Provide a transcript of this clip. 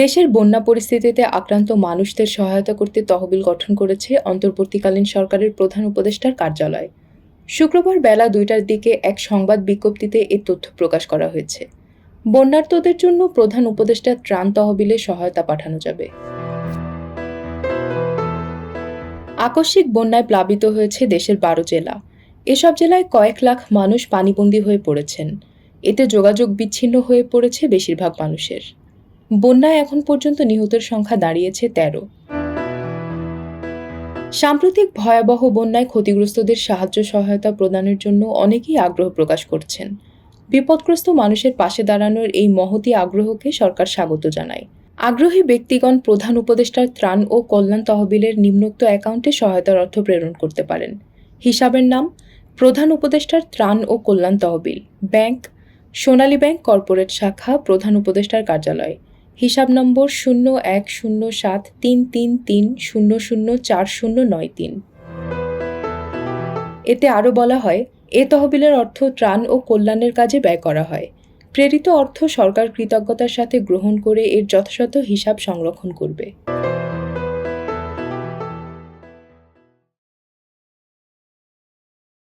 দেশের বন্যা পরিস্থিতিতে আক্রান্ত মানুষদের সহায়তা করতে তহবিল গঠন করেছে অন্তর্বর্তীকালীন সরকারের প্রধান উপদেষ্টার কার্যালয়। শুক্রবার বেলা ২টার দিকে এক সংবাদ বিজ্ঞপ্তিতে এ তথ্য প্রকাশ করা হয়েছে। বন্যার্তদের জন্য প্রধান উপদেষ্টার ত্রাণ তহবিলে সহায়তা পাঠানো যাবে। আকস্মিক বন্যায় প্লাবিত হয়েছে দেশের ১২ জেলা। এসব জেলায় কয়েক লাখ মানুষ পানিবন্দী হয়ে পড়েছেন। এতে যোগাযোগ বিচ্ছিন্ন হয়ে পড়েছে বেশিরভাগ মানুষের। বন্যায় এখন পর্যন্ত নিহতের সংখ্যা দাঁড়িয়েছে ১৩। সাম্প্রতিক ভয়াবহ বন্যায় ক্ষতিগ্রস্তদের সাহায্য সহায়তা প্রদানের জন্য অনেকেই আগ্রহ প্রকাশ করছেন। বিপদগ্রস্ত মানুষের পাশে দাঁড়ানোর এই মহতী আগ্রহকে সরকার স্বাগত জানায়। আগ্রহী ব্যক্তিগণ প্রধান উপদেষ্টার ত্রাণ ও কল্যাণ তহবিলের নিম্নোক্ত অ্যাকাউন্টে সহায়তার অর্থ প্রেরণ করতে পারেন। হিসাবের নাম: প্রধান উপদেষ্টার ত্রাণ ও কল্যাণ তহবিল, ব্যাংক সোনালী ব্যাংক কর্পোরেট শাখা, প্রধান উপদেষ্টার কার্যালয়। হিসাব নম্বর 010733300409৩। এতে আরও বলা হয়, এ তহবিলের অর্থ ত্রাণ ও কল্যাণের কাজে ব্যয় করা হয়। প্রেরিত অর্থ সরকার কৃতজ্ঞতার সাথে গ্রহণ করে এর যথাযথ হিসাব সংরক্ষণ করবে।